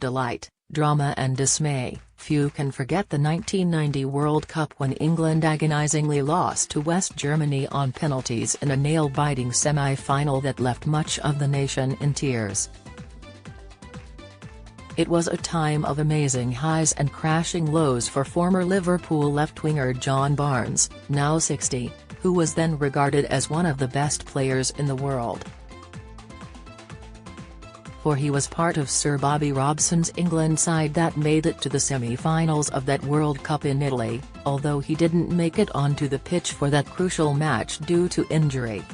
delight, drama and dismay, few can forget the 1990 World Cup when England agonizingly lost to West Germany on penalties in a nail-biting semi-final that left much of the nation in tears. It was a time of amazing highs and crashing lows for former Liverpool left-winger John Barnes, now 60, who was then regarded as one of the best players in the world. For he was part of Sir Bobby Robson's England side that made it to the semi-finals of that World Cup in Italy, although he didn't make it onto the pitch for that crucial match due to injury.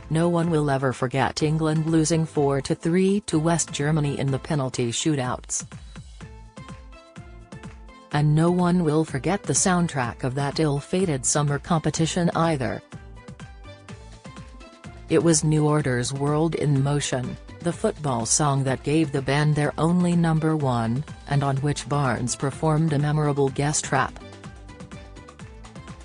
No one will ever forget England losing 4-3 to West Germany in the penalty shootouts. And no one will forget the soundtrack of that ill-fated summer competition either. It was New Order's World in Motion, the football song that gave the band their only number one, and on which Barnes performed a memorable guest rap.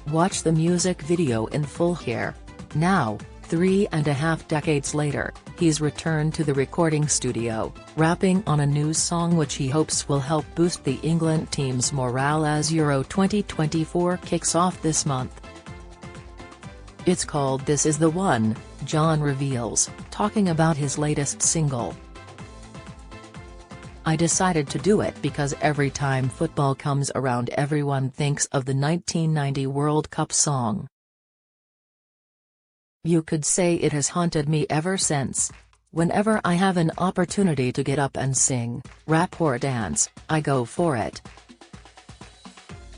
Watch the music video in full here. Now, 3.5 decades later, he's returned to the recording studio, rapping on a new song which he hopes will help boost the England team's morale as Euro 2024 kicks off this month. It's called This Is The One, John reveals, talking about his latest single. I decided to do it because every time football comes around everyone thinks of the 1990 World Cup song. You could say it has haunted me ever since. Whenever I have an opportunity to get up and sing, rap or dance, I go for it.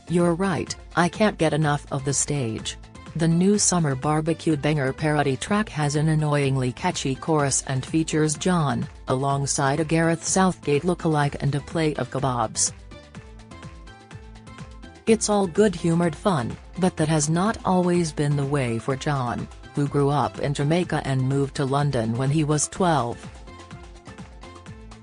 You're right, I can't get enough of the stage. The new Summer Barbecue banger parody track has an annoyingly catchy chorus and features John, alongside a Gareth Southgate lookalike and a plate of kebabs. It's all good-humoured fun, but that has not always been the way for John, who grew up in Jamaica and moved to London when he was 12.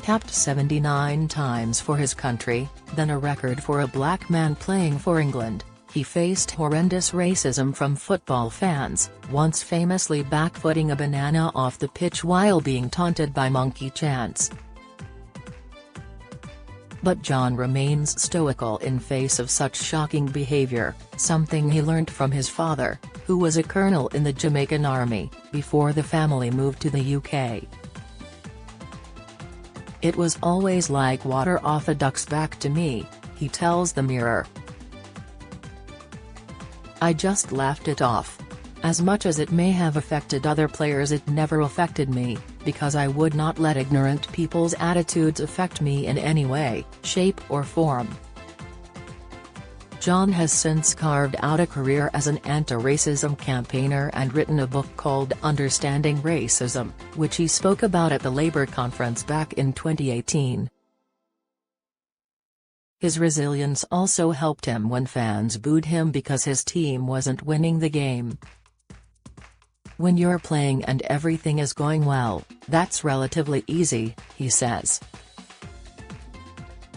Capped 79 times for his country, then a record for a black man playing for England, he faced horrendous racism from football fans, once famously backfooting a banana off the pitch while being taunted by monkey chants. But John remains stoical in face of such shocking behavior, something he learnt from his father, who was a colonel in the Jamaican army, before the family moved to the UK. It was always like water off a duck's back to me, he tells the Mirror. I just laughed it off. As much as it may have affected other players, it never affected me, because I would not let ignorant people's attitudes affect me in any way, shape or form. John has since carved out a career as an anti-racism campaigner and written a book called Understanding Racism, which he spoke about at the Labour conference back in 2018. His resilience also helped him when fans booed him because his team wasn't winning the game. When you're playing and everything is going well, that's relatively easy, he says.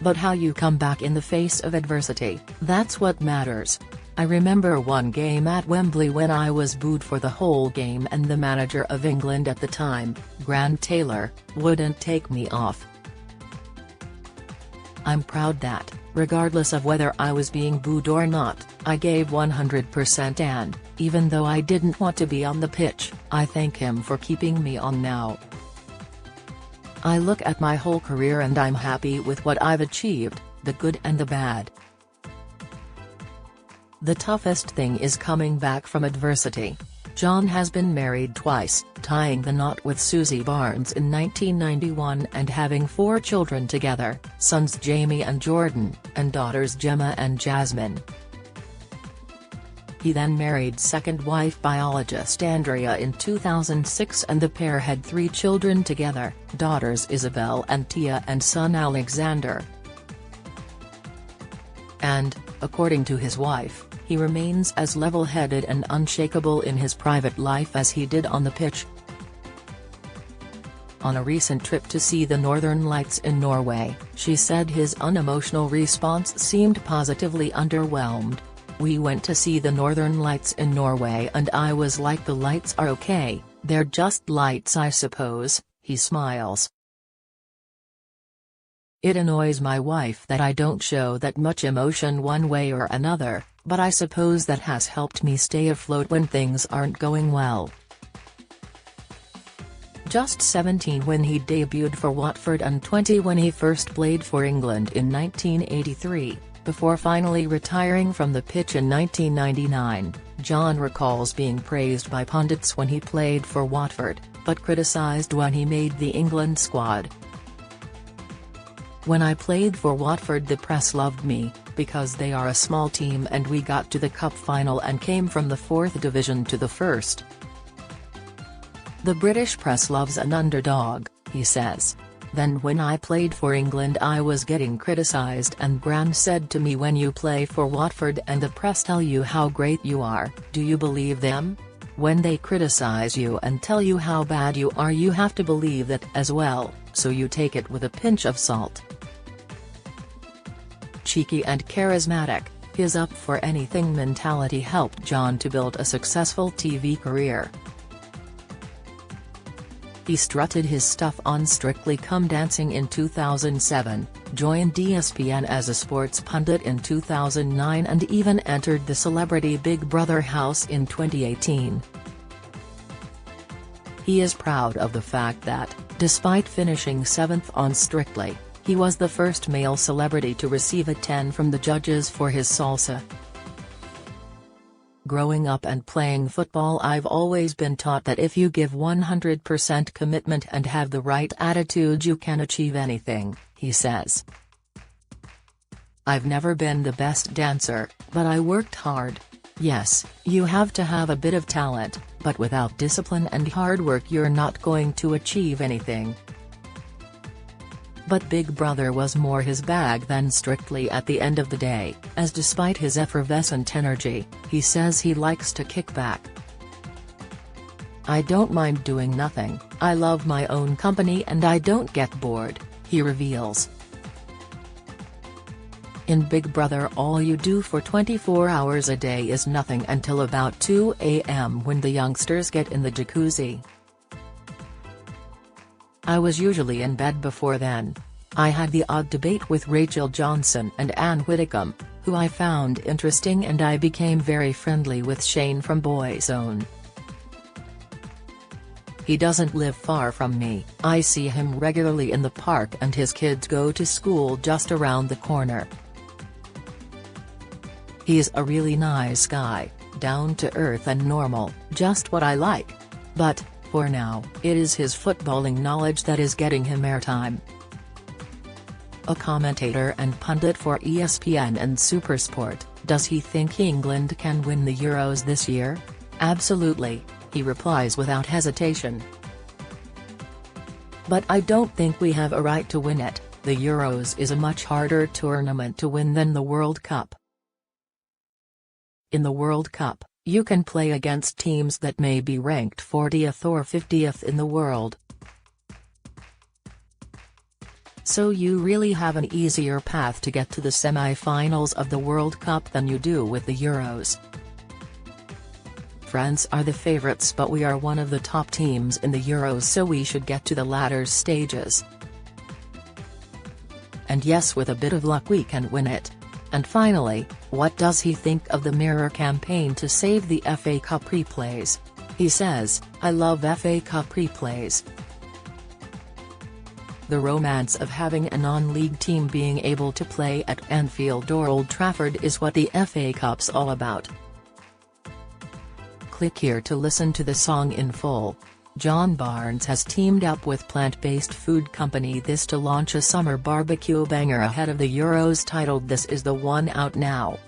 But how you come back in the face of adversity, that's what matters. I remember one game at Wembley when I was booed for the whole game and the manager of England at the time, Grant Taylor, wouldn't take me off. I'm proud that, regardless of whether I was being booed or not, I gave 100% and, even though I didn't want to be on the pitch, I thank him for keeping me on now. I look at my whole career and I'm happy with what I've achieved, the good and the bad. The toughest thing is coming back from adversity. John has been married twice, tying the knot with Susie Barnes in 1991 and having 4 children together, sons Jamie and Jordan, and daughters Gemma and Jasmine. He then married second wife biologist Andrea in 2006 and the pair had 3 children together, daughters Isabel and Tia and son Alexander. And, according to his wife, he remains as level-headed and unshakable in his private life as he did on the pitch. On a recent trip to see the Northern Lights in Norway, she said his unemotional response seemed positively underwhelmed. We went to see the Northern Lights in Norway and I was like, the lights are okay, they're just lights I suppose, he smiles. It annoys my wife that I don't show that much emotion one way or another, but I suppose that has helped me stay afloat when things aren't going well. Just 17 when he debuted for Watford and 20 when he first played for England in 1983, before finally retiring from the pitch in 1999, John recalls being praised by pundits when he played for Watford, but criticised when he made the England squad. When I played for Watford the press loved me, because they are a small team and we got to the cup final and came from the 4th division to the 1st. The British press loves an underdog, he says. Then when I played for England I was getting criticised and Gran said to me, when you play for Watford and the press tell you how great you are, do you believe them? When they criticise you and tell you how bad you are, you have to believe that as well, so you take it with a pinch of salt. Cheeky and charismatic, his up-for-anything mentality helped John to build a successful TV career. He strutted his stuff on Strictly Come Dancing in 2007, joined ESPN as a sports pundit in 2009 and even entered the Celebrity Big Brother house in 2018. He is proud of the fact that, despite finishing 7th on Strictly, he was the first male celebrity to receive a 10 from the judges for his salsa. Growing up and playing football, I've always been taught that if you give 100% commitment and have the right attitude you can achieve anything, he says. I've never been the best dancer, but I worked hard. Yes, you have to have a bit of talent, but without discipline and hard work you're not going to achieve anything. But Big Brother was more his bag than Strictly at the end of the day, as despite his effervescent energy, he says he likes to kick back. I don't mind doing nothing, I love my own company and I don't get bored, he reveals. In Big Brother all you do for 24 hours a day is nothing until about 2 a.m. when the youngsters get in the jacuzzi. I was usually in bed before then. I had the odd debate with Rachel Johnson and Anne Whitcomb, who I found interesting, and I became very friendly with Shane from Boyzone. He doesn't live far from me, I see him regularly in the park and his kids go to school just around the corner. He's a really nice guy, down to earth and normal, just what I like. But, for now, it is his footballing knowledge that is getting him airtime. A commentator and pundit for ESPN and SuperSport, does he think England can win the Euros this year? Absolutely, he replies without hesitation. But I don't think we have a right to win it. The Euros is a much harder tournament to win than the World Cup. In the World Cup, you can play against teams that may be ranked 40th or 50th in the world. So you really have an easier path to get to the semi-finals of the World Cup than you do with the Euros. France are the favourites, but we are one of the top teams in the Euros, so we should get to the latter stages. And yes, with a bit of luck we can win it. And finally, what does he think of the Mirror campaign to save the FA Cup replays? He says, I love FA Cup replays. The romance of having a non-league team being able to play at Anfield or Old Trafford is what the FA Cup's all about. Click here to listen to the song in full. John Barnes has teamed up with plant-based food company This to launch a summer barbecue banger ahead of the Euros titled This Is the One, out now.